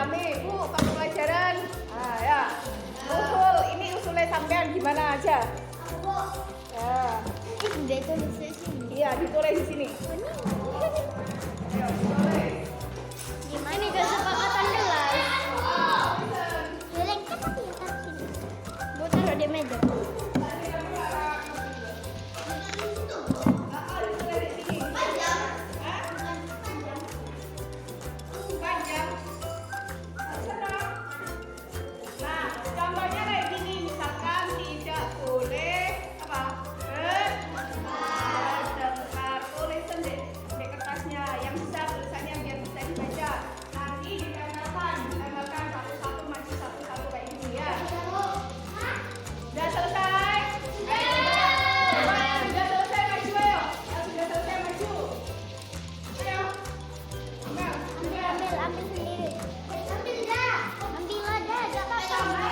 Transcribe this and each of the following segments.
Ami, Bu, kamu pelajaran. Ah, ya. Usul, ini usulnya sampean gimana aja? Ya. Udah tulis di sini. Iya, ditulis di sini. Ayo, ditulis. Gimana nih kesepakatan kelas? Jelek kan tapi ya tapi. Bu taruh di meja. Ambil sendiri. Ambil dah. Ambil aja, enggak apa-apa.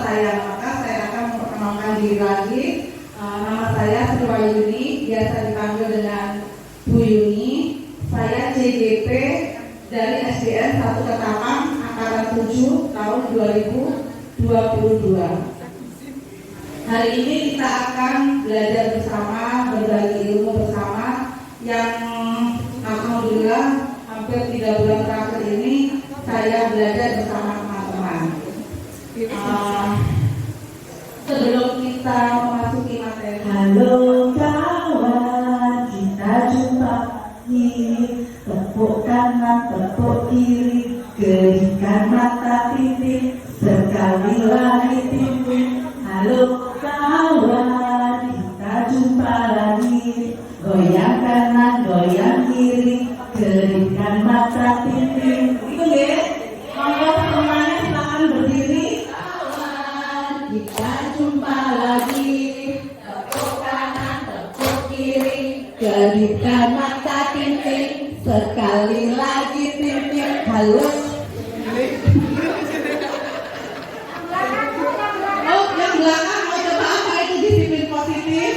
saya. Maka saya akan memperkenalkan diri lagi. Nama saya Sri Wahyuni, biasa dipanggil dengan Bu Yuni. Saya CGP dari SDN 1 Ketapang, angkatan 7 tahun 2022. Hari ini kita akan belajar bersama, berbagi ilmu bersama yang alhamdulillah hampir 3 bulan terakhir ini saya belajar bersama teman-teman. Sebelum kita memasuki materi, halo kawan, kita jumpa lagi. Tepuk kanan, tepuk kiri, gerikan mata pipi, sekali lagi pipi. Halo kawan, kita jumpa lagi. Goyang kanan, goyang kiri, gerikan mata pipi. Itu ya, monggo semuanya silakan berdiri. Kita jumpa lagi. Tepuk kanan, tepuk kiri, gerikan mata pipi, sekali lagi pipi. Halo. Oh, yang belakang mau coba apa itu disiplin positif?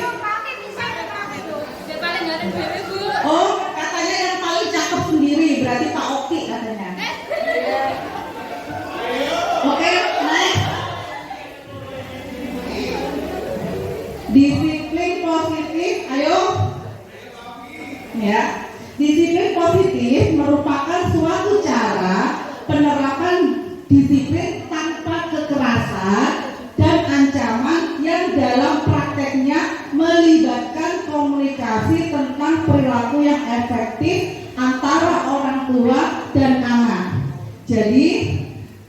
Oh, katanya yang paling cakep sendiri, berarti Pak Oki katanya. Oke, next. Disiplin positif, ayo. Ya, disiplin positif merupakan suatu cara penerapan disiplin tanpa kekerasan dan ancaman yang dalam prakteknya melibatkan komunikasi tentang perilaku yang efektif antara orang tua dan anak. Jadi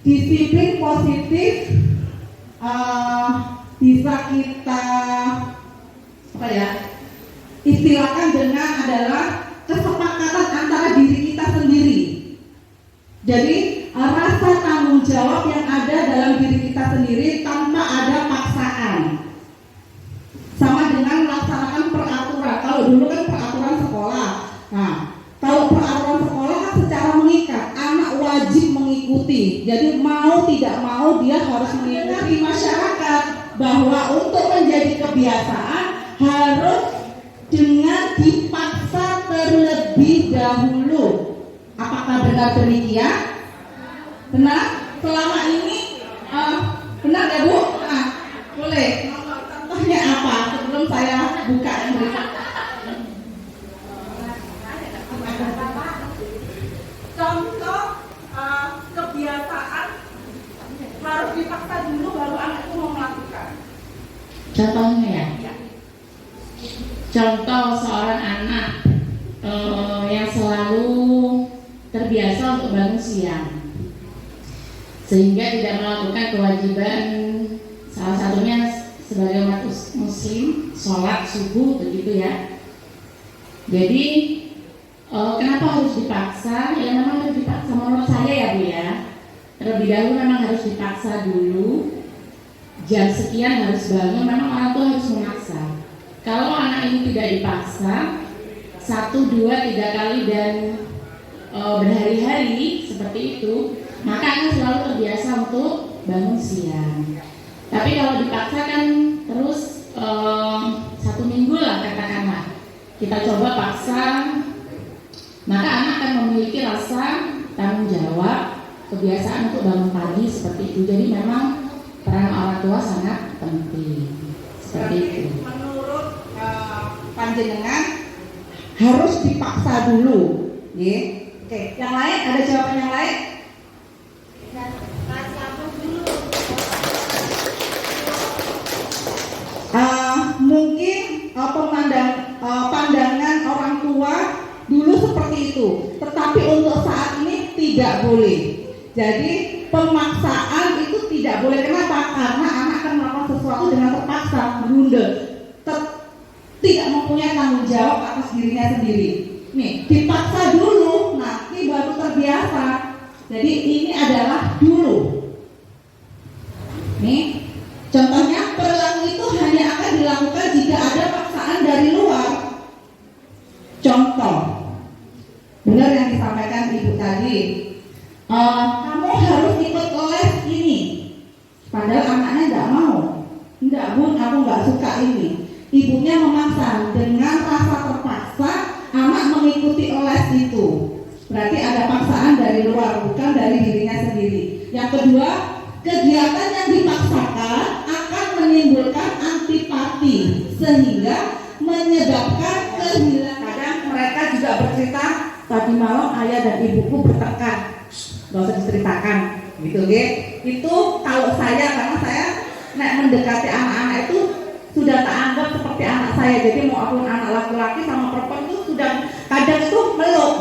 disiplin positif bisa kita istilahkan dengan adalah kesepakatan antara diri kita sendiri. Jadi rasa tanggung jawab yang ada dalam diri kita sendiri tanpa ada paksaan. Sama dengan melaksanakan peraturan. Kalau dulu kan peraturan sekolah. Nah, kalau peraturan sekolah kan secara mengikat, anak wajib mengikuti. Jadi mau tidak mau dia harus mengikuti. Di masyarakat bahwa untuk menjadi kebiasaan harus dengan dipaksa terlebih dahulu. Apakah benar demikian? Benar? Selama ini benar ya Bu? Nah, boleh. Contohnya apa? Sebelum saya buka yang berikut. Contoh kebiasaan harus dipaksa dulu baru anak itu mau melakukan. Contohnya ya. Contoh seorang anak yang selalu terbiasa untuk bangun siang, sehingga tidak melakukan kewajiban salah satunya sebagai umat muslim sholat subuh begitu ya. Jadi kenapa harus dipaksa? Ya memang harus dipaksa menurut saya ya Bu ya. Terlebih dahulu memang harus dipaksa dulu. Jam sekian harus bangun, memang orang tua harus memaksa. Kalau anak ini tidak dipaksa 1, 2, 3 kali dan berhari-hari seperti itu, maka anak selalu terbiasa untuk bangun siang. Tapi kalau dipaksa kan terus 1 minggu lah katakanlah, kita coba paksa, maka anak akan memiliki rasa tanggung jawab, kebiasaan untuk bangun pagi seperti itu. Jadi memang peran orang tua sangat penting. Seperti itu. Menurut panjenengan harus dipaksa dulu, ya. Oke, yang lain ada jawaban yang lain? Mungkin pandangan orang tua dulu seperti itu, tetapi untuk saat ini tidak boleh. Jadi pemaksaan itu tidak boleh. Kenapa? Karena anak akan melakukan sesuatu dengan terpaksa, berundel, tidak mempunyai tanggung jawab atas dirinya sendiri. Nih, dipaksa dulu, nanti baru terbiasa. Jadi ini adalah dulu. Nih, contohnya perilaku itu hanya akan dilakukan jika ada paksaan dari luar. Contoh, benar yang disampaikan Ibu tadi. Kamu harus ikut les ini, padahal anaknya nggak suka ini. Ibunya memaksa, dengan rasa terpaksa anak mengikuti les itu. Berarti ada paksaan dari luar, bukan dari dirinya sendiri. Yang kedua, kegiatan yang dipaksakan akan menimbulkan antipati sehingga menyebabkan kehilangan. Kadang mereka juga bercerita, tadi malam ayah dan ibuku bertengkar. Gak usah diceritakan, gitu ya. Itu kalau saya, karena saya mendekati anak-anak itu sudah tak anggap seperti anak saya. Jadi mau aku anak laki-laki sama perempuan itu sudah kadang itu meluk.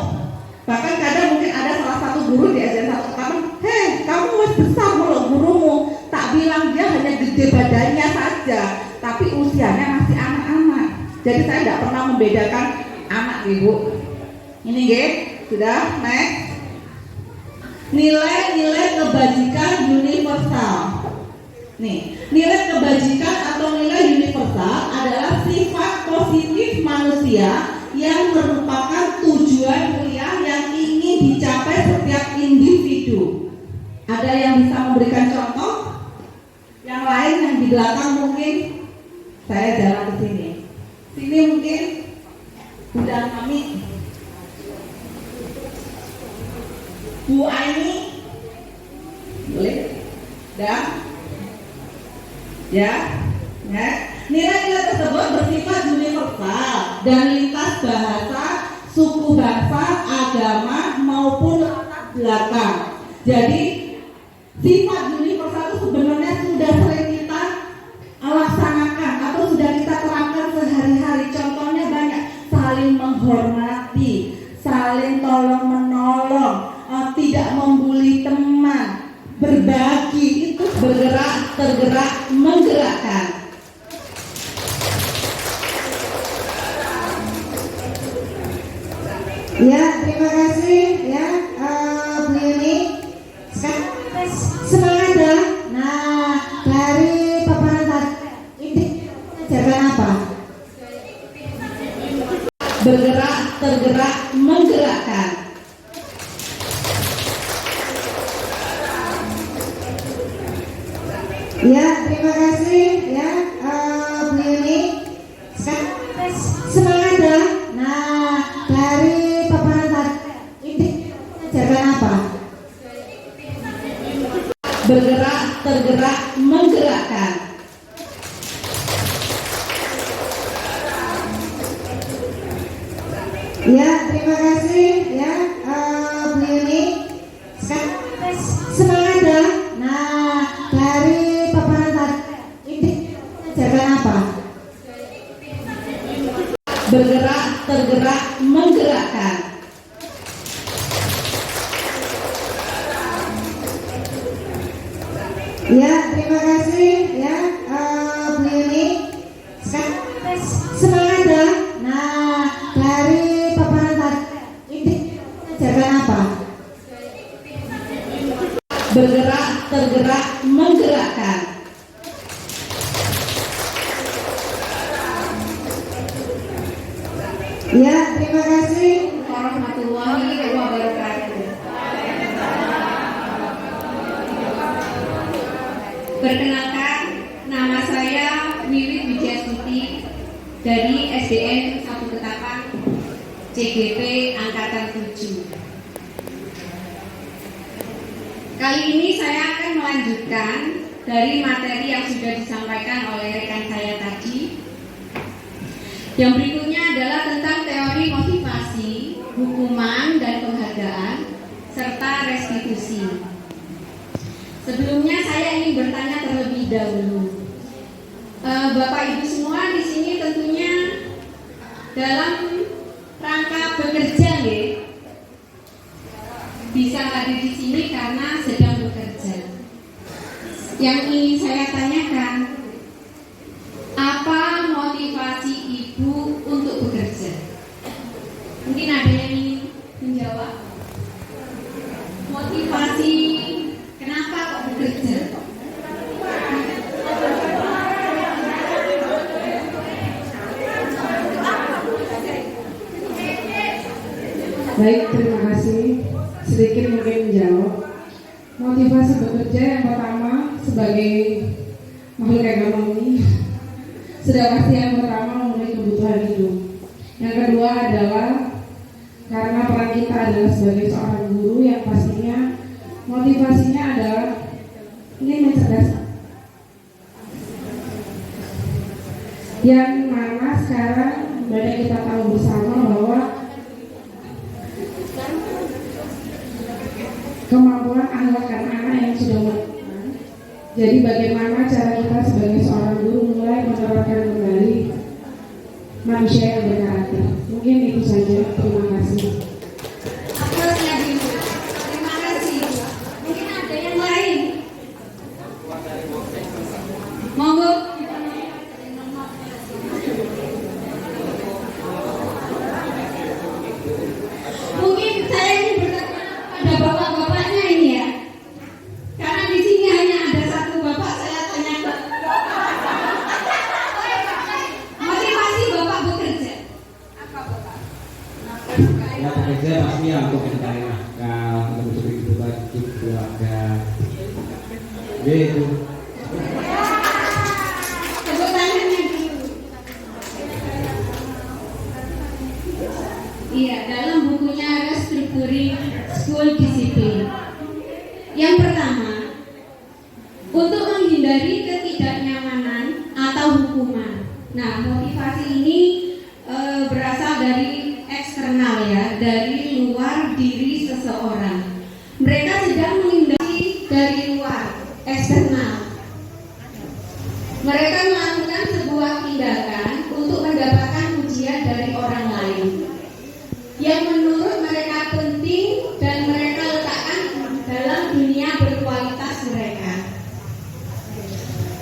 Bahkan kadang mungkin ada salah satu guru di SD 1 Ketapan, hei kamu masih besar meluk gurumu. Tak bilang dia hanya gede badannya saja, tapi usianya masih anak-anak. Jadi saya tidak pernah membedakan anak ibu. Ini ya, sudah next. Nilai-nilai kebajikan universal. Nih, nilai kebajikan atau nilai universal adalah sifat positif manusia yang merupakan tujuan mulia yang ingin dicapai setiap individu. Ada yang bisa memberikan contoh? Yang lain yang di belakang mungkin saya jalan ke sini. Sini mungkin udah kami. Bu Aini, boleh? Dan ya, nilai-nilai tersebut bersifat universal dan lintas bahasa, suku bangsa, agama maupun latar belakang. Jadi sifat universal itu sebenarnya sudah sering kita laksanakan atau sudah kita terapkan sehari-hari. Contohnya banyak, saling menghormati, saling tolong menolong, tidak membuli teman, berbagi, itu bergerak, tergerak, menggerakkan. Ya, terima kasih ya Bu Yuni. Semangat ya. Nah, dari paparan tadi ini ajarkan apa? Bergerak, tergerak, menggerakkan. Ya, terima kasih ya Bu Yuni. Semangat ya. Nah, dari paparan tadi ini ajarkan apa? Bergerak, tergerak, menggerakkan. Ya, terima kasih ya Bu Yuni. Semangat ya. Nah, dari paparan tadi ini ajarkan apa? Bergerak, tergerak, menggerakkan. Ya, terima kasih ya Bu Yuni. Semangat ya. Nah, dari paparan tadi ini ajarkan apa? Bergerak, tergerak, menggerakkan. Ya, terima kasih. Warahmatullahi wabarakatuh. Perkenalkan, nama saya Wiwit Wijastuti dari SDN 1 Ketapang, CGP Angkatan 7. Kali ini saya akan melanjutkan dari materi yang sudah disampaikan oleh rekan saya tadi. Yang berikutnya adalah tentang teori motivasi, hukuman dan penghargaan, serta restitusi. Sebelumnya saya ingin bertanya terlebih dahulu. Bapak Ibu semua di sini tentunya dalam rangka bekerja ya. Bisa hadir di sini karena sedang bekerja. Yang ingin saya tanyakan, apa motivasi Ibu untuk bekerja? Mungkin ada yang ingin menjawab. Motivasi kenapa kok bekerja? Baik, terima kasih. Sedikit mungkin menjawab. Motivasi bekerja yang pertama sebagai makhluk ekonomi Sudah pasti yang pertama memenuhi kebutuhan hidup. Yang kedua adalah karena peran kita adalah sebagai seorang guru yang pastinya motivasinya adalah ingin mencerdaskan. Yang mana sekarang banyak kita tahu bersama bahwa kemampuan akhlak anak-anak yang sudah berkembang. Jadi bagaimana cara kita sebagai seorang guru mulai menerapkan kembali manusia yang berkarakter. Mungkin itu saja. Terima kasih. Aplausnya dulu. Terima kasih. Mungkin ada yang lain. Monggo. Mungkin saya ingin bertanya pada bapak-bapaknya ini ya. Karena di sini hanya ada satu bapak, saya tanya ke motivasi bapak bekerja. Apa bapak? Ya bekerja pasti ya untuk mencari nafkah, untuk mencukupi kebutuhan hidup keluarga. Gitu. Tepuk tangannya dulu. Iya, dalam bukunya Restructuring School Discipline. Yang pertama, untuk menghindari ketidaknyamanan atau hukuman. Nah, motivasi ini berasal dari eksternal ya, dari luar diri seseorang. Mereka sedang menghindari dari luar, eksternal. Mereka melakukan sebuah tindakan untuk mendapatkan pujian dari orang lain yang menurut mereka penting dan mereka letakkan dalam dunia berkualitas mereka.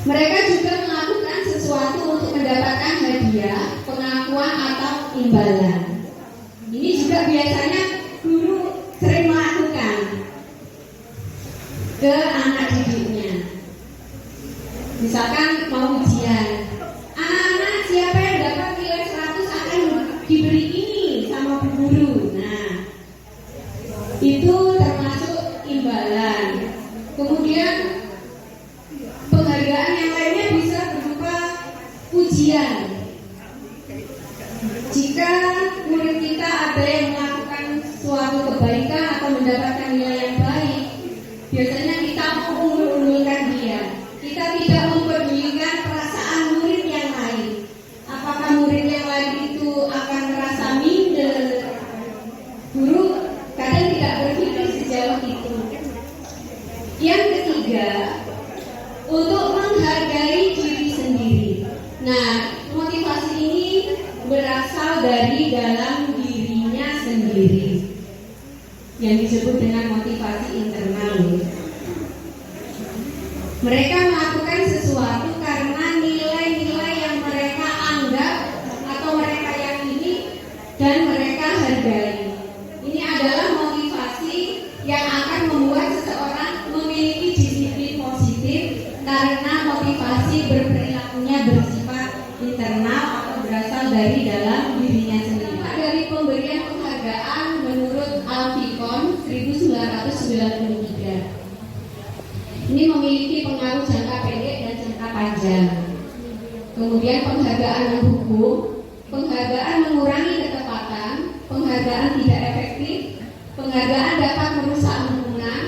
Mereka juga melakukan sesuatu untuk mendapatkan hadiah, pengakuan atau imbalan. Ini juga biasanya guru sering melakukan ke anak didiknya. Misalkan mau ujian, anak-anak siapa yang dapat nilai 100 akan diberi ini sama bu guru. Nah, itu termasuk imbalan. Kemudian penghargaan yang lainnya bisa berupa pujian. Jika murid kita ada yang melakukan suatu kebaikan atau mendapatkan nilai yang baik, biasanya kita mengunggulkan dia. Kita tidak mempedulikan perasaan murid yang lain. Apakah murid yang lain itu akan merasa minder? Guru kadang tidak berpikir sejauh itu. Yang ketiga, untuk menghargai diri sendiri. Nah, motivasi ini berasal dari dalam dirinya sendiri, yang disebut dengan motivasi internal. Mereka melakukan sesuatu karena nilai-nilai yang mereka anggap atau mereka yakini dan mereka hargai. Ini adalah motivasi yang akan membuat seseorang memiliki disiplin positif karena motivasi berperilakunya bersifat internal atau berasal dari dalam dirinya sendiri. Dari pemberian penghargaan menurut Alficon 1993. Ini memiliki pengaruh jangka pendek dan jangka panjang. Kemudian penghargaan menghukum, penghargaan mengurangi ketepatan, penghargaan tidak efektif, penghargaan dapat merusak lingkungan,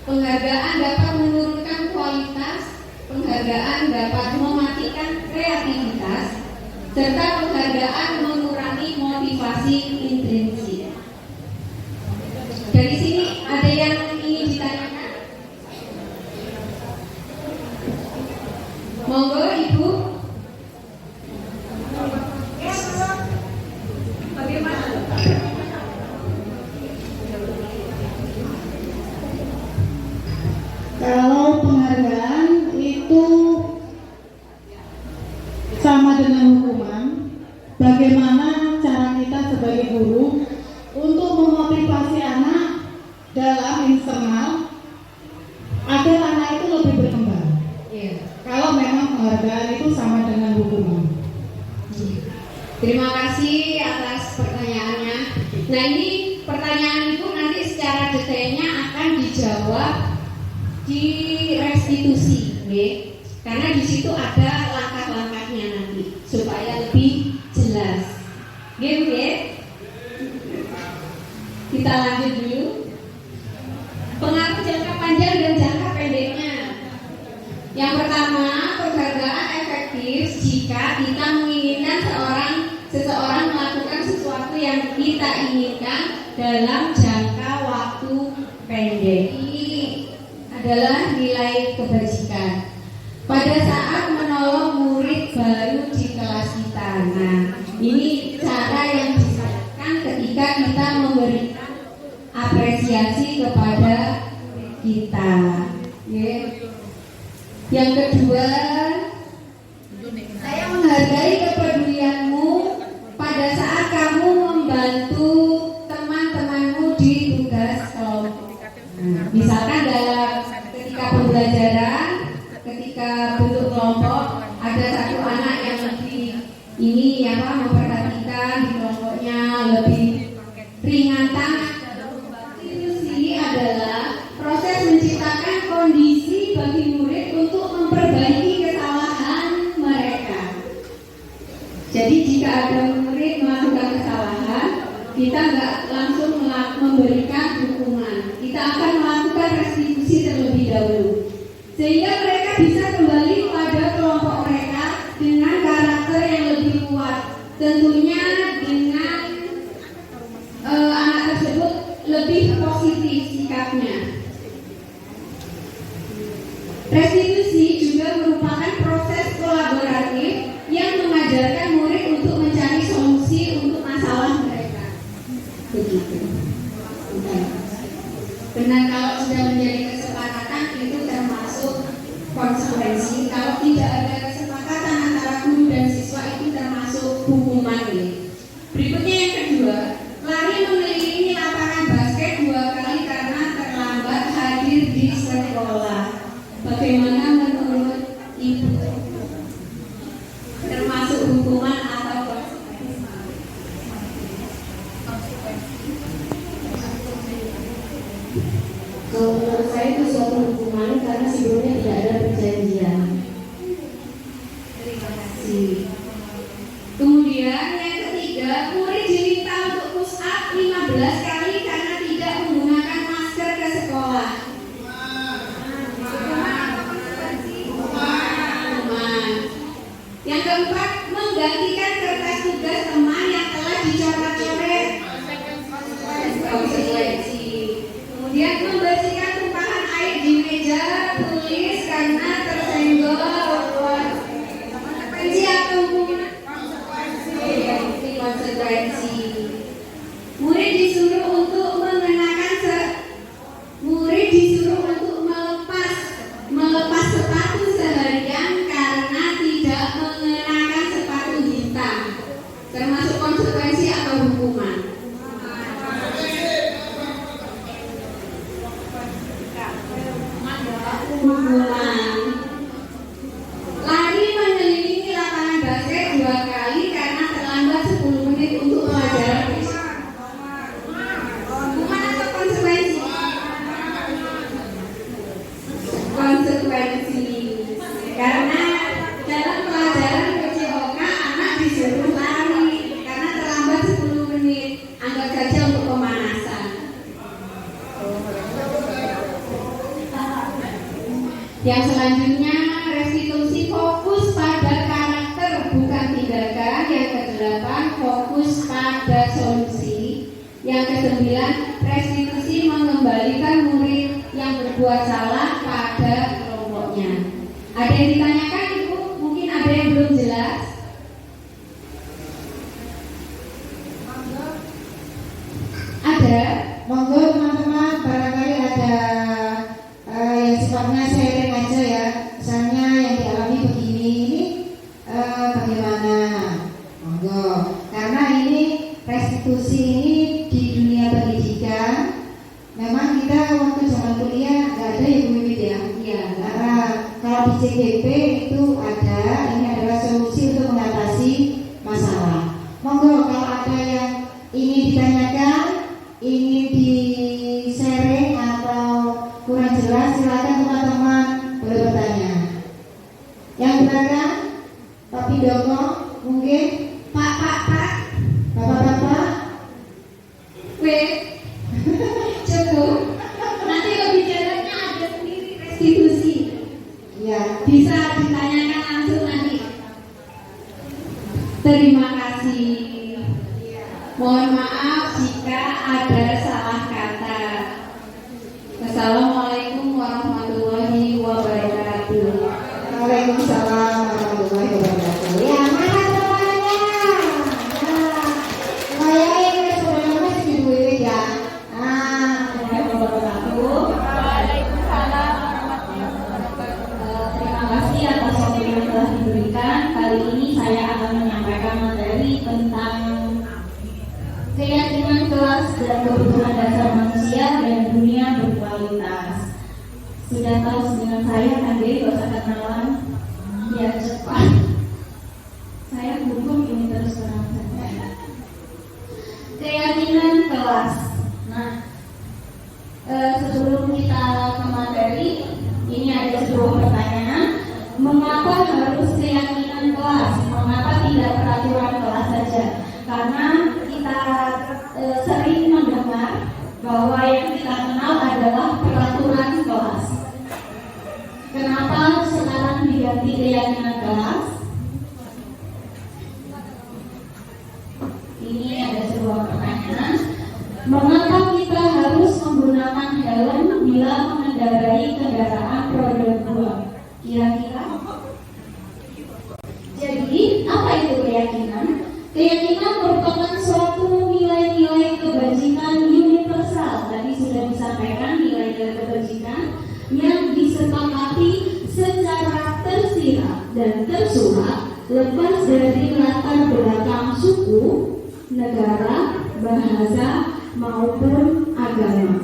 penghargaan dapat menurunkan kualitas, penghargaan dapat mematikan kreativitas, serta penghargaan mengurangi motivasi intrinsik. Dari sini ada yang ingin ditanyakan? Monggo Ibu. Bagaimana? Kalau penghargaan itu sama dengan hukuman, bagaimana cara kita sebagai guru untuk memotivasi anak dalam internal agar anak itu lebih berkembang. Kalau memang penghargaan itu sama dengan hukuman. Terima kasih atas pertanyaannya. Nah, ini pertanyaan Ibu nanti secara detailnya akan dijawab di restitusi, karena di situ ada langkah-langkahnya. singkatnya nanti supaya lebih jelas. Oke? Kita lanjut dulu. Pengaruh jangka panjang dan jangka pendeknya. Yang pertama, penghargaan efektif jika kita menginginkan seseorang melakukan sesuatu yang kita inginkan dalam jangka waktu pendek. Ini adalah nilai kebajikan. Pada saat menolong murid baru di kelas kita. Nah, ini cara yang dilakukan ketika kita memberikan apresiasi kepada kita. Yang kedua, saya menghargai kepedulianmu pada saat kamu membantu teman-temanmu di tugas kelompok. Misalkan ketika pembelajaran, ketika bentuk kelompok, ada satu anak yang lebih memperhatikan di kelompoknya, lebih ringan tangan. Ini adalah proses menciptakan kondisi bagi murid untuk memperbaiki kesalahan mereka. Jadi jika ada murid melakukan kesalahan, kita nggak langsung memberikan hukuman. Kita akan melakukan restitusi terlebih dahulu, sehingga mereka bisa kembali pada kelompok mereka dengan karakter yang lebih kuat. Tentunya dengan anak tersebut lebih positif sikapnya. Restitusi juga merupakan proses kolaboratif yang mengajarkan murid untuk mencari solusi untuk masalah mereka. Begitu. Benar, kalau sudah menjadi kesepakatan itu termasuk konsekuensi. Kalau tidak ada kesepakatan antara guru dan siswa itu termasuk hukuman. Berikutnya yang kedua, lari mengelilingi lapangan basket 2 kali karena terlambat hadir di sekolah. Bagaimana menurut Ibu? Termasuk hukuman atau konsekuensi? Kalau menurut saya itu suatu hukuman karena sebelumnya tidak ada perjanjian. Terima kasih. Kemudian yang ketiga, murid diminta untuk push up 15 kali karena tidak menggunakan masker ke sekolah. Yang keempat, menggantikan kertas tugas teman yang telah dicoret-coret. Konsekuensi. Kemudian membersihkan tumpahan air di meja tulis karena tersenggol. Konsekuensi atau hukuman? Konsekuensi. Murid disuruh untuk melepas sepatu seharian karena tidak mengenakan sepatu hitam. Termasuk konsekuensi atau hukuman? Hukuman. Lari mengelilingi lapangan basket 2 kali karena terlambat 10 menit untuk pelajaran. Hukuman atau konsekuensi? Konsekuensi. Karena dalam pelajaran PCOK anak disuruh lari karena terlambat 10 menit. Anggap saja untuk pemanasan. Yang selanjutnya, restitusi fokus pada karakter bukan tindakan. Yang ke-8, fokus pada solusi. Yang ke-9, restitusi mengembalikan murid yang berbuat salah pada kelompoknya. Ada yang ditanyakan, Ibu? Mungkin ada yang belum jelas? Ada? Monggo teman-teman, barangkali ada yang sifatnya sharing aja ya. Misalnya yang dialami begini, ini bagaimana? Monggo. Karena ini restitusi ini di dunia pendidikan, memang kita waktu zaman kuliah nggak ada ya Bu Wiwit ya. Iya. Karena kalau di CGP itu ada, ini adalah solusi untuk mengatasi masalah. Monggo kalau ada yang ingin ditanyakan, ingin di-sharing atau kurang jelas, silakan teman-teman boleh bertanya. Yang belakang, topik Widoko mungkin Pak. bapak-bapak. Wait. Cukup. Nanti kebijakannya ada sendiri restitusi. Ya, Bisa ditanyakan langsung nanti. Terima kasih. Mohon maaf jika ada salah kata. Wassalamualaikum warahmatullahi wabarakatuh. Waalaikumsalam warahmatullahi wabarakatuh. Ya, mana semuanya? Nah, saya ini sebenarnya masih di Wiwit ya. Waalaikumsalam warahmatullahi wabarakatuh. Terima kasih atas waktu yang telah diberikan. Kali ini saya akan menyampaikan materi tentang keyakinan kelas dan kebutuhan dasar manusia dan dunia berkualitas. Sudah tahu dengan saya kan, Dek, gak usah kenalan. Ya cepat. Saya hukum ini terus terang saja. Keyakinan kelas. Nah, sebelum kita ke materi, ini ada sebuah pertanyaan. Mengapa harus keyakinan kelas? Mengapa tidak peraturan kelas saja? Karena kita sering mendengar bahwa yang kita kenal adalah peraturan kelas. Kenapa sekarang diganti keyakinan kelas? Ini ada sebuah pertanyaan. Mengapa kita harus menggunakan helm bila mengendarai kendaraan roda 2? Kira-kira? Jadi, apa itu keyakinan? Keyakinan merupakan suatu nilai-nilai kebajikan universal. Tadi sudah disampaikan nilai-nilai kebajikan yang disepakati secara tersirat dan tersurat lepas dari latar belakang suku, negara, bahasa, maupun agama.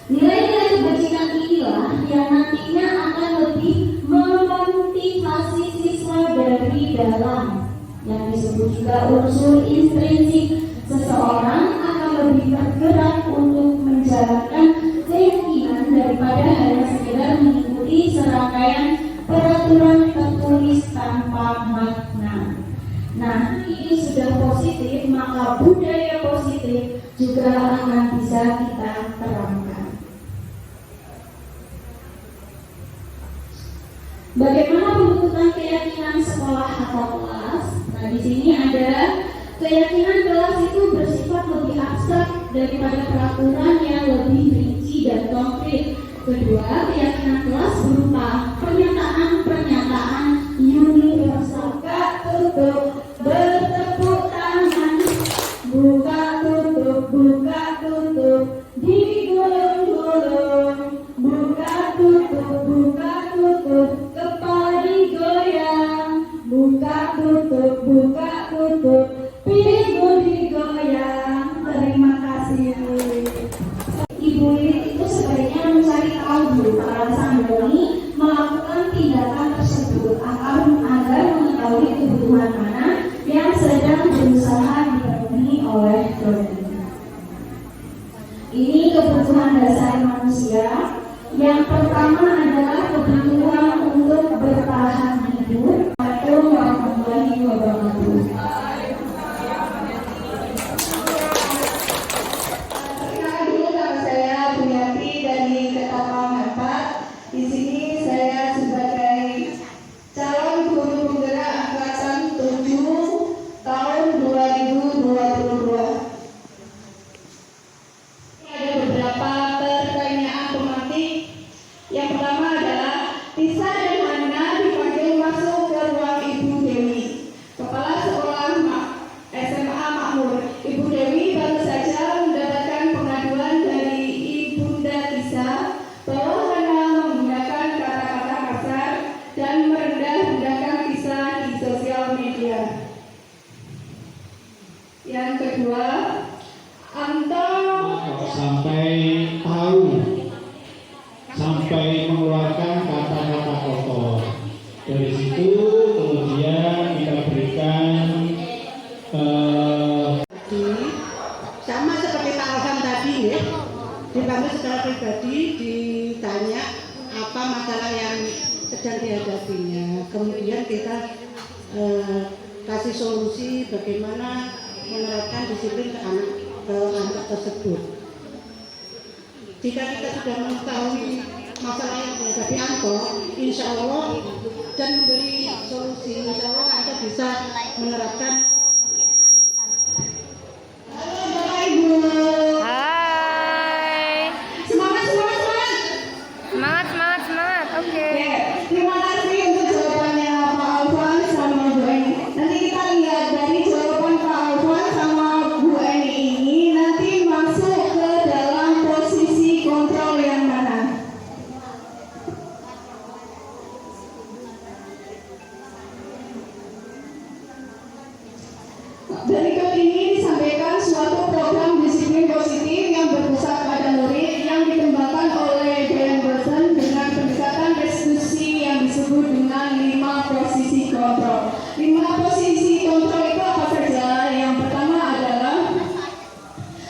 Nilai-nilai kebajikan inilah yang nantinya akan lebih memotivasi siswa dari dalam, yang disebut juga unsur intrinsik. Seseorang akan lebih bergerak untuk menjalankan keyakinan daripada hanya sekedar mengikuti serangkaian peraturan tertulis tanpa makna. Nah, ini sudah positif, maka budaya positif juga akan bisa kita terangkan. Bagaimana pembentukan keyakinan sekolah atau kelas? Nah, di sini ada keyakinan kelas itu bersifat lebih abstrak daripada peraturan yang lebih rinci dan konkret. Kedua, keyakinan kelas berupa pernyataan-pernyataan universal. Buka tutup, bertepuk tangan. Buka tutup, digulung-gulung. Buka tutup, kepala digoyang. Buka tutup, pintu digoyang. Terima kasih. Ibu Lili itu sebaiknya mencari tahu dulu alasan Doni melakukan tindakan tersebut agar mengetahui kebutuhan mana yang sedang berusaha dipenuhi oleh Doni. Ini kebutuhan dasar manusia. Yang pertama adalah kebutuhan untuk bertahan hidup. Assalamualaikum warahmatullahi wabarakatuh. Di sini saya sebagai calon guru penggerak angkatan 7 tahun 2022. Ada beberapa pertanyaan tematik. Yang pertama adalah Tisa dan Hana dipanggil masuk ke ruang Ibu Dewi, Kepala Sekolah SMA Makmur. Ibu Dewi baru saja mendapatkan pengaduan dari Ibunda Tisa bahwa Hana menggunakan kata-kata kasar dan merendah-rendahkan Tisa di sosial media. Yang kedua, Anto sampai tahu, sampai mengeluarkan kata-kata kotor. Dari situ kemudian kita berikan sama seperti Pak Alham tadi ya, dipanggil secara pribadi, ditanya apa masalah yang sedang dihadapinya. Kemudian kita kasih solusi bagaimana menerapkan disiplin ke anak tersebut. Jika kita sudah mengetahui masalah yang dihadapi Anto, insya Allah dan memberi solusi, insya Allah Anto bisa menerapkan. Halo Bapak Ibu. Hai. Semangat. Oke. Terima kasih untuk jawabannya Pak Alfon sama Bu Eni. Nanti kita lihat dari jawaban Pak Alfon sama Bu Eni ini nanti masuk ke dalam posisi kontrol yang mana. Berikut ini disampaikan suatu program disiplin positif yang berpusat pada murid yang dikembangkan oleh Dan Burton dengan pendekatan restitusi yang disebut dengan 5 posisi kontrol. 5 posisi kontrol itu apa saja? Yang pertama adalah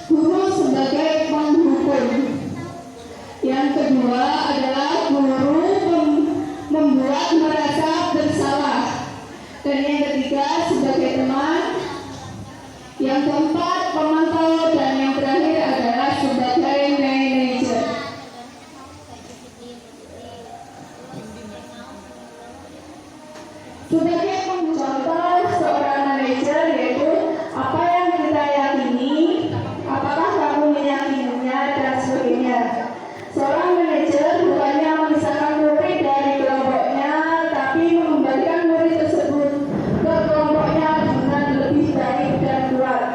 guru sebagai penghukum. Yang kedua adalah guru membuat merasa bersalah. Dan yang ketiga sebagai teman. Yang keempat pemantau, dan yang terakhir adalah sebagai manajer. Sebagai contoh seorang manajer yaitu apa yang kita yakini, apakah kamu meyakininya dan sebagainya. Seorang manajer bukannya memisahkan murid dari kelompoknya, tapi mengembalikan murid tersebut ke kelompoknya dengan lebih baik dan kuat.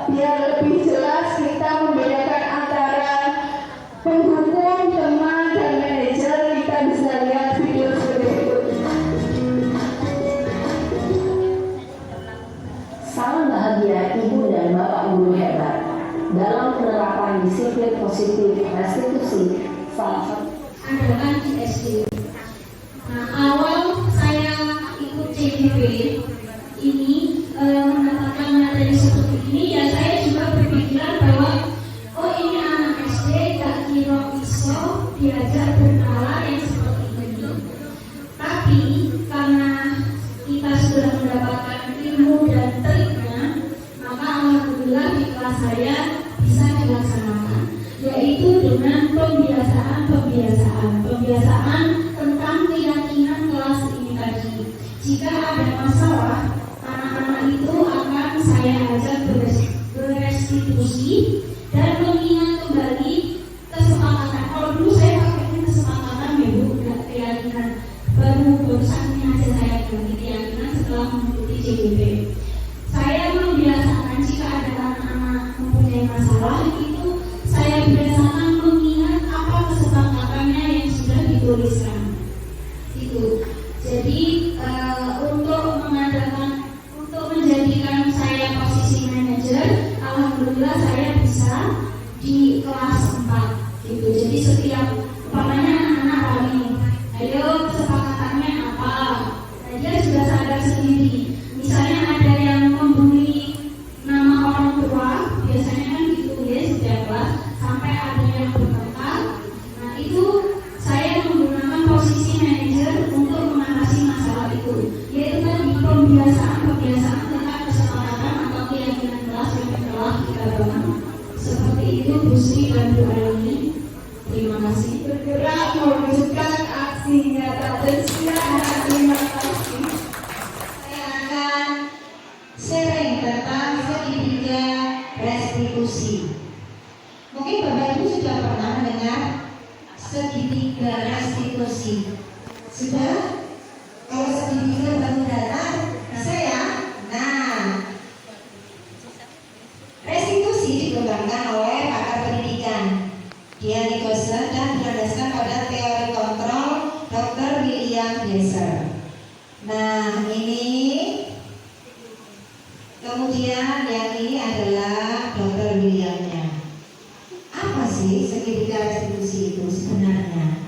Biar lebih jelas kita membedakan antara penghukum, teman, dan manajer, kita bisa lihat video seperti berikut. Salam bahagia Ibu dan Bapak Guru hebat. Dalam penerapan disiplin positif restitusi, salah satu adalah di SD. Nah, awal saya ikut CDP ini mendapatkan materi seperti ini, ya saya juga berpikiran bahwa oh ini anak SD gak kira iso diajar bernalar yang seperti ini. Tapi karena kita sudah mendapatkan ilmu dan triknya, maka alhamdulillah di kelas saya bisa dilaksanakan, yaitu dengan pembiasaan tentang keyakinan kelas ini tadi. Jika ada masalah, anak-anak itu akan saya ajak berestitusi dan mengingat kembali kesepakatan. Kalau dulu saya pakainya kesepakatan ya Bu, nggak keyakinan. Barusan ini aja saya ganti keyakinan setelah mengikuti CDP. Saya membiasakan jika ada anak-anak mempunyai masalah itu saya biasakan mengingat apa kesepakatannya yang sudah dituliskan. Itu. Jadi untuk menjadikan saya posisi manajer, alhamdulillah saya bisa di kelas 4 gitu. Jadi setiap umpamanya anak-anak kami, ayo kesepakatannya apa? Nah, dia sudah sadar sendiri. Misalnya ada yang membuli nama orang tua, biasanya kan ditulis setiap kelas sampai ada yang bertengkar. Nah itu saya menggunakan posisi manajer untuk mengatasi masalah itu, yaitu tadi pembiasaan tentang kesepakatan atau keyakinan kelas yang telah kita bangun. Seperti itu Bu Sri dan Bu Aini. Terima kasih. Bergerak mewujudkan aksi nyata dan silakan. Terima kasih. Saya akan sharing tentang segitiga restitusi. Mungkin Bapak Ibu sudah pernah mendengar segitiga restitusi. Sudah? Kalau segitiga baru datang, bisa ya? Nah, restitusi dikembangkan oleh pakar pendidikan Dian Nichols dan berlandaskan pada teori kontrol Dr. William Glasser. Nah, ini kemudian yang ini adalah Dr. Williamnya. Apa sih segitiga restitusi itu sebenarnya?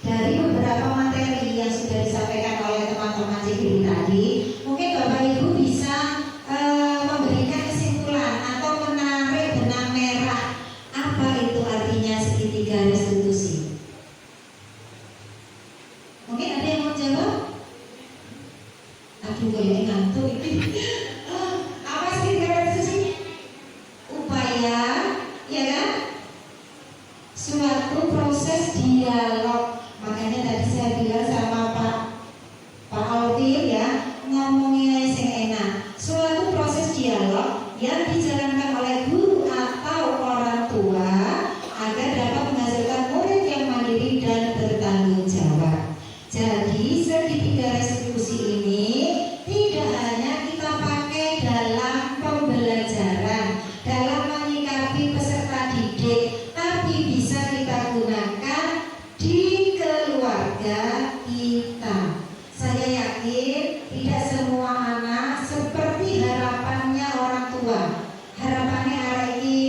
Dari beberapa materi yang sudah disampaikan oleh teman-teman CDP tadi, mungkin Bapak Ibu bisa memberikan kesimpulan atau menarik benang merah apa itu artinya segitiga restitusi. jawab? Aduh, kayaknya ngantuk ini. Apa sih restitusi? Upaya, ya kan? Suatu proses dialog. Makanya tadi saya bilang sama Pak Alvin ya, ngomongnya yang enak. Suatu proses dialog yang dijalankan oleh guru atau orang tua agar dapat menghasilkan murid yang mandiri dan bertanggung jawab. Jadi segitiga restitusi ini tidak hanya kita pakai dalam pembelajaran, dalam menyikapi peserta didik, tapi bisa kita gunakan di keluarga kita. Saya yakin tidak semua anak seperti harapannya orang tua. Harapannya hari ini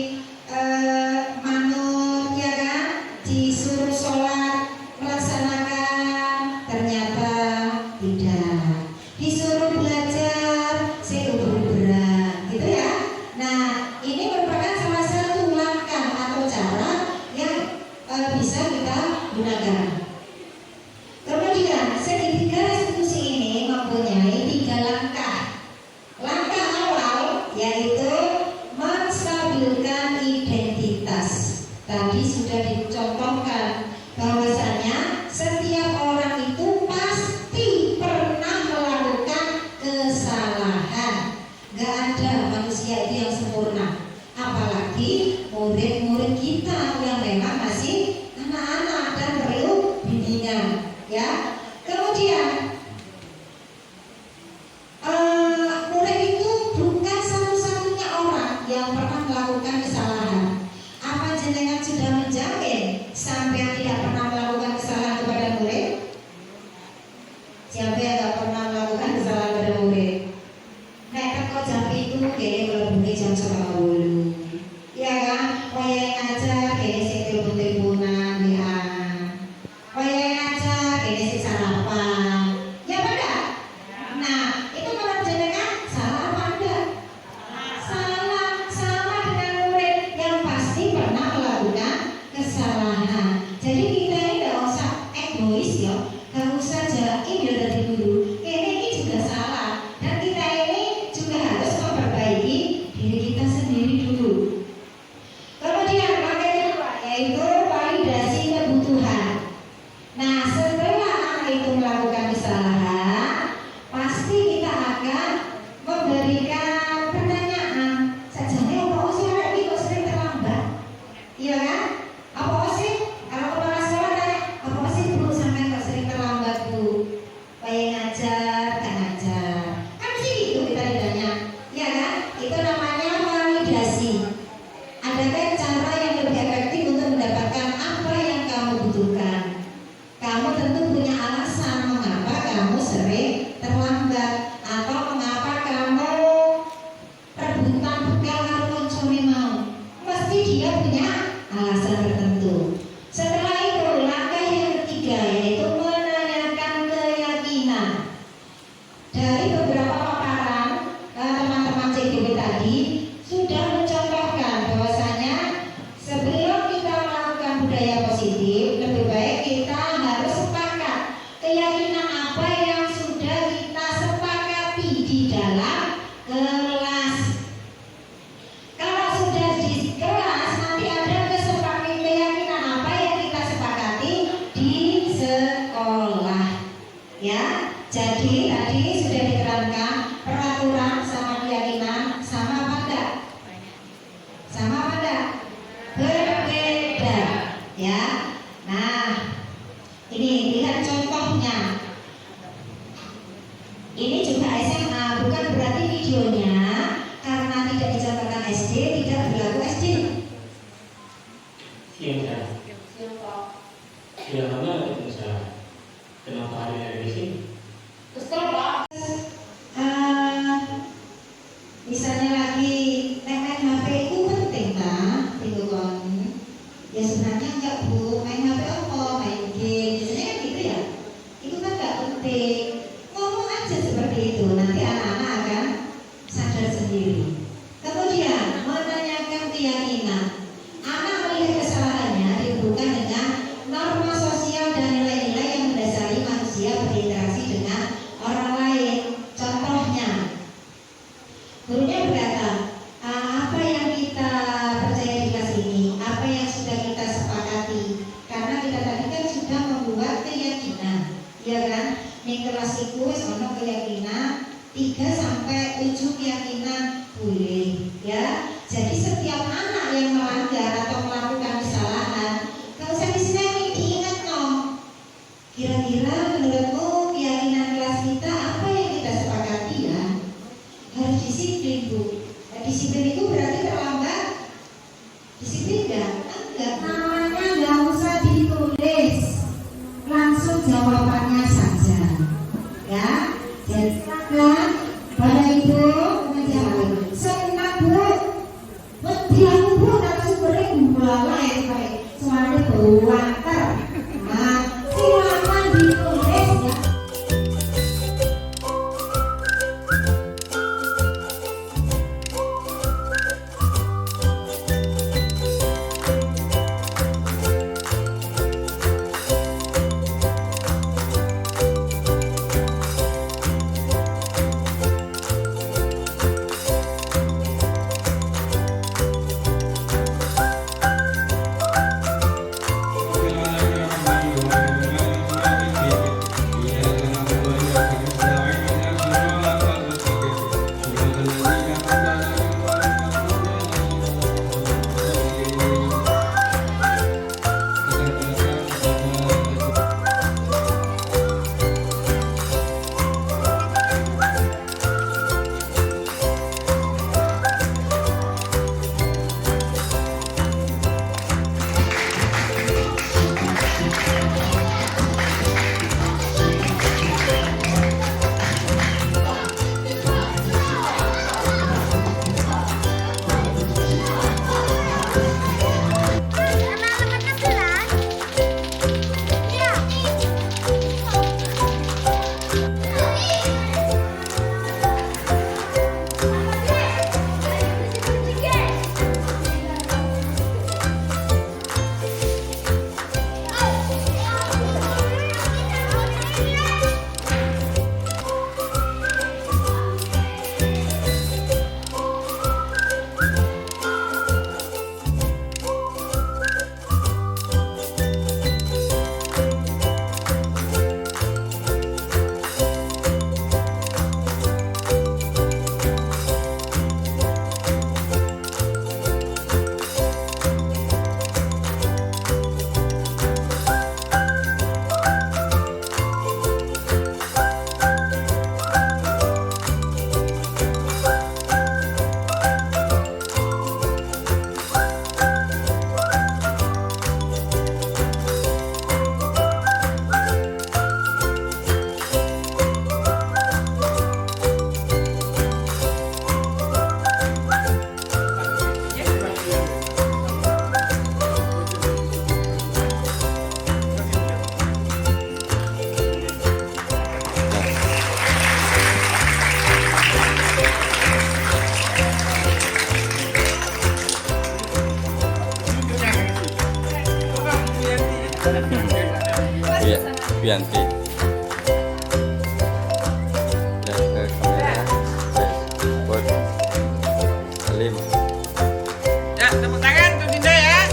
manut, ya kan, disuruh sholat melaksanakan, ternyata tidak. Disuruh belajar seuber-uberan, gitu ya. Nah, ini merupakan salah satu langkah atau cara yang bisa kita gunakan. Kemudian segitiga restitusi ini mempunyai 3 langkah. Langkah awal yaitu menstabilkan identitas. Tadi sudah dicontohkan bahwasanya setiap orang itu pasti pernah melakukan kesalahan. Gak ada manusia itu yang sempurna. Apalagi murid-murid kita yang memang masih anak-anak dan perlu bimbingan, ya. Kemudian murid itu bukan satu-satunya orang yang pernah melakukan kesalahan. Apa jenengan sudah menjamin sampai tidak pernah melakukan kesalahan kepada murid? Siapa yang tidak pernah melakukan kesalahan kepada murid? Nek teko jam itu kene mlebune jam 10.00. Ya kan? Kaya ngajar kene sing telepon-teleponan WA. Kaya ngajar kene sing sarapan. Ya benar? Nah, itu menurut jenengan salah apa enggak? Salah, sama dengan murid yang pasti pernah melakukan kesalahan. Jadi kita ini tidak usah egois ya, tidak usah jaim ya dari guru. Ini juga salah dan kita ini juga harus memperbaiki diri kita sendiri dulu. Kemudian langkah kedua yaitu validasi kebutuhan. Nah, setelah anak itu melakukan kesalahan, pasti kita akan memberikan pertanyaan. Sajane apa sih anak iki kok sering terlambat? Iya kan? Apa sih? Kalau kepala sekolah tanya, apa sih Bu sampai kok sering terlambat Bu? Kayak ngajar, gak ngajar. Kan sih itu kita ditanya. Iya kan? Itu namanya validasi. Adakah cara yang lebih efektif untuk mendapatkan apa yang kamu butuhkan? Kamu tentu punya alasan mengapa kamu sering terlambat atau mengapa kamu rebutan bekal karo koncone mau. Mesti dia punya alasan tertentu. Setelah itu langkah yang ketiga yaitu menanyakan keyakinan. Dari beberapa paparan teman-teman CGW tadi sudah mencontohkan bahwasanya sebelum kita melakukan budaya positif, lebih baik kita harus sepakat keyakinan apa yang sudah kita sepakati di dalam kelas. Kalau sudah di kelas nanti ada keyakinan apa yang kita sepakati di sekolah, ya. Jadi tadi sudah diterangkan peraturan sama keyakinan sama apa enggak? Sama apa enggak? Berbeda, ya. Nah, ini lihat contohnya. Ini juga SMA, bukan berarti videonya karena tidak dicontohkan SD tidak berlaku SD. Siang. Siang mana itu salah? Kenapa ada di sini? Betul Pak. Misalnya lagi main HP itu penting tak? Minggu kon. Ya sebenarnya enggak Bu, main HP apa? Main game. Biasanya kan gitu ya. Itu kan enggak penting. Ngomong aja seperti itu, nanti anak-anak akan sadar sendiri. Kemudian menanyakan keyakinan. Anak melihat kesalahannya dihubungkan dengan norma sosial dan nilai-nilai yang mendasari manusia ning kelas iku wis ana keyakinan 3 sampai 7 keyakinan boleh ya. Jadi setiap anak yang melanggar atau melakukan kesalahan, kalau usah disenangi, diingat no. Kira-kira menurutmu keyakinan kelas kita apa yang kita sepakati ya? Harus disiplin Bu. Disiplin itu berarti terlambat. Disiplin enggak? Namanya nggak usah ditulis, langsung jawabannya saja ya. Jadi silakan Bapak Ibu menjawab. Senang Bu, aku Bu tak sumbernya gula yang baik, soalnya berwater. Nah, silakan ditulis ya. Bianti. Lihat ke kamera. Buat Salim. Ya, tepuk tangan untuk Dinda ya.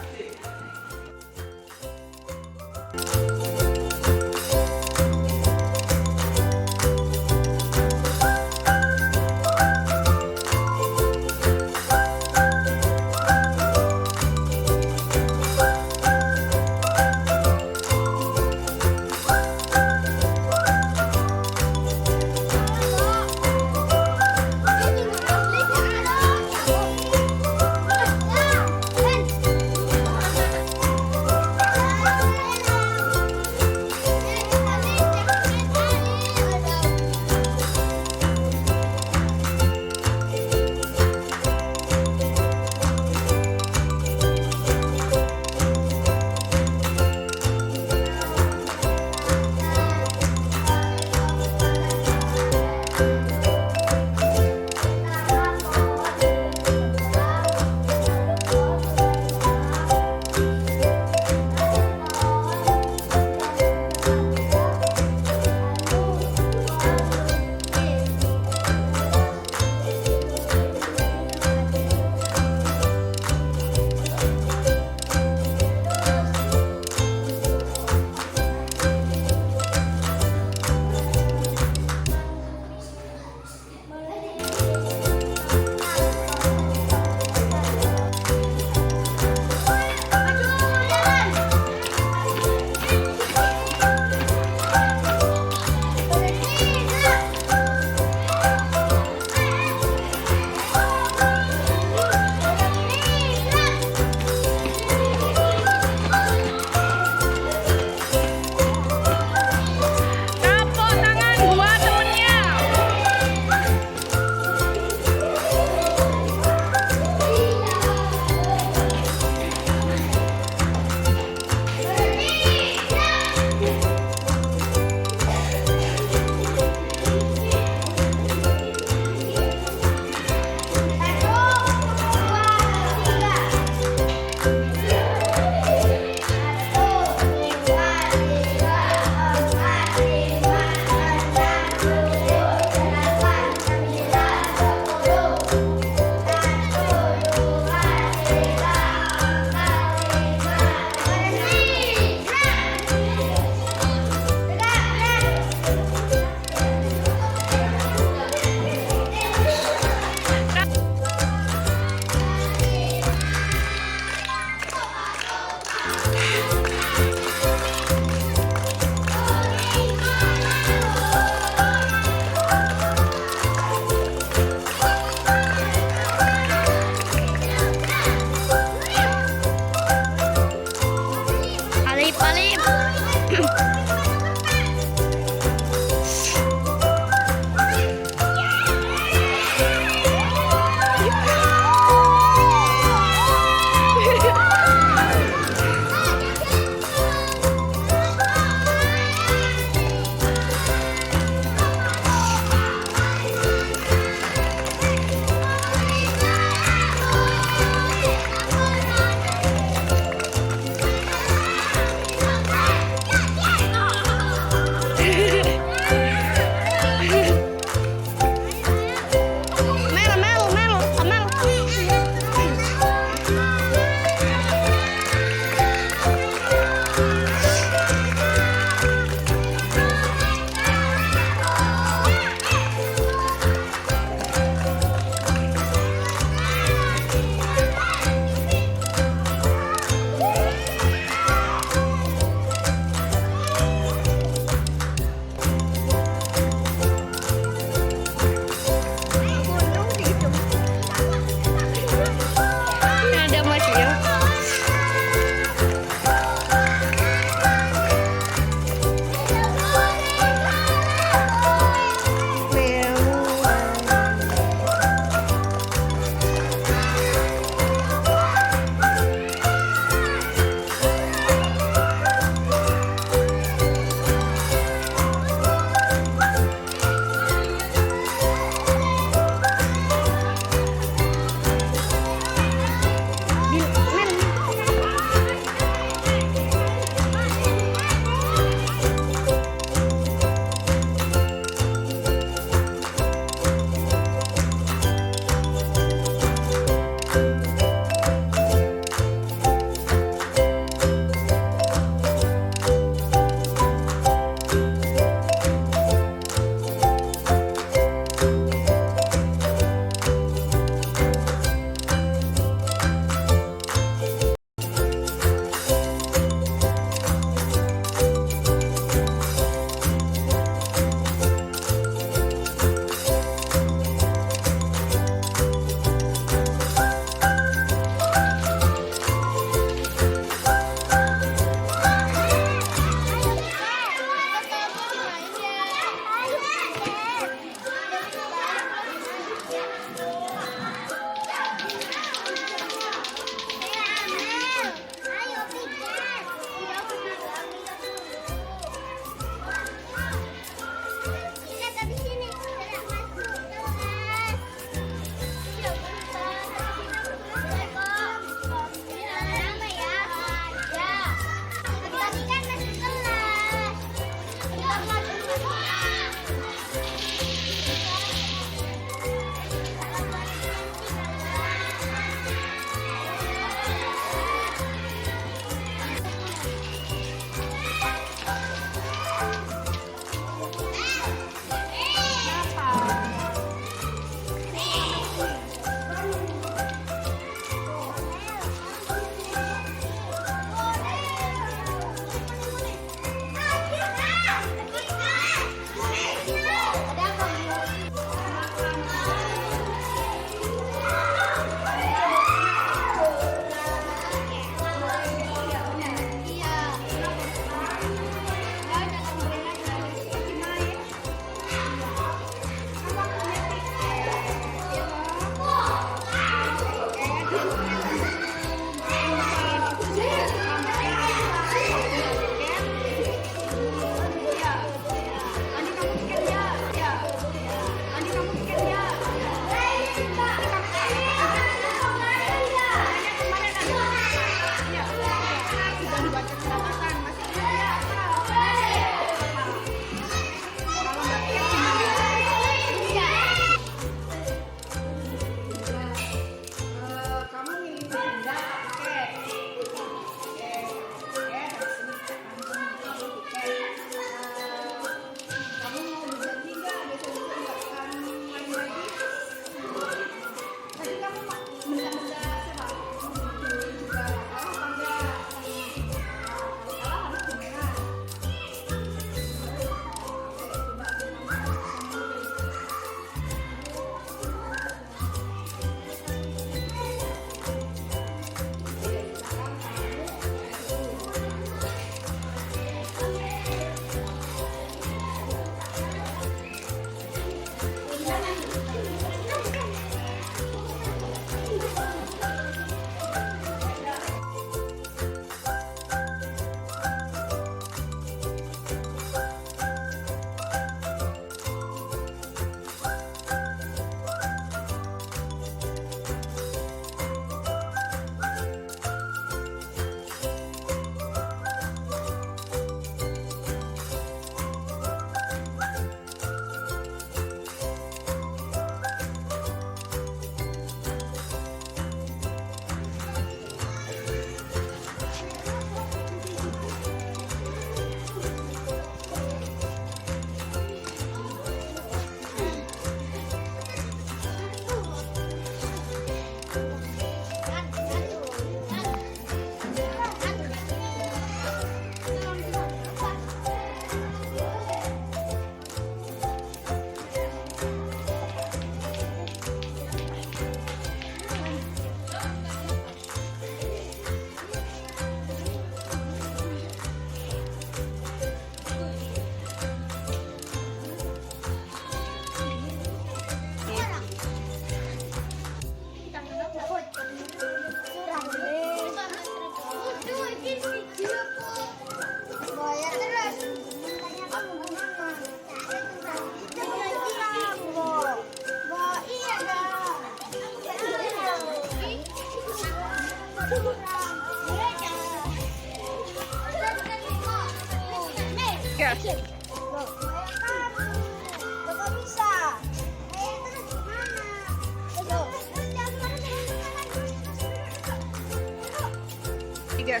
Tiga.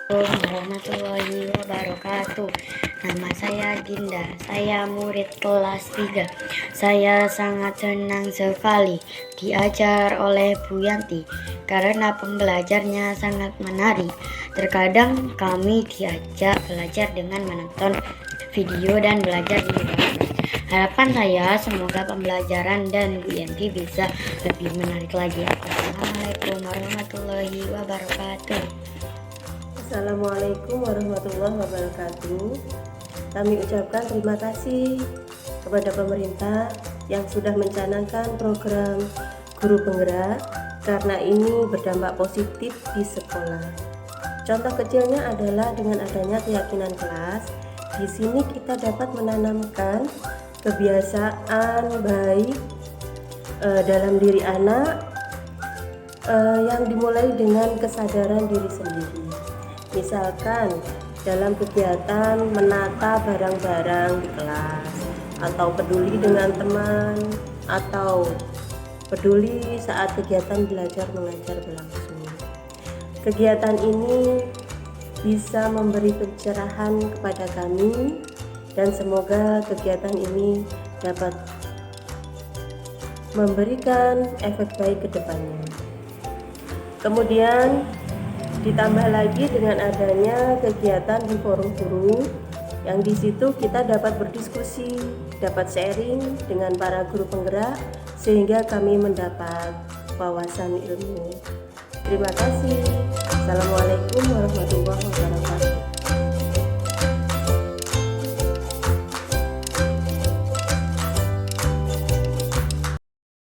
Warahmatullahi wabarakatuh. Nama saya Ginda, saya murid kelas 3. Saya sangat senang sekali diajar oleh Bu Yanti karena pembelajarnya sangat menarik. Terkadang kami diajak belajar dengan menonton video dan belajar di rumah. Harapan saya semoga pembelajaran dan Bu Yanti bisa lebih menarik lagi. Assalamualaikum warahmatullahi wabarakatuh. Assalamualaikum warahmatullahi wabarakatuh. Kami ucapkan terima kasih kepada pemerintah yang sudah mencanangkan program guru penggerak karena ini berdampak positif di sekolah. Contoh kecilnya adalah dengan adanya keyakinan kelas. Di sini kita dapat menanamkan kebiasaan baik dalam diri anak yang dimulai dengan kesadaran diri sendiri. Misalkan dalam kegiatan menata barang-barang di kelas, atau peduli dengan teman, atau peduli saat kegiatan belajar mengajar berlangsung. Kegiatan ini bisa memberi pencerahan kepada kami, dan semoga kegiatan ini dapat memberikan efek baik ke depannya. Kemudian ditambah lagi dengan adanya kegiatan di forum guru, yang di situ kita dapat berdiskusi, dapat sharing dengan para guru penggerak, sehingga kami mendapat wawasan ilmu. Terima kasih. Assalamualaikum warahmatullahi wabarakatuh.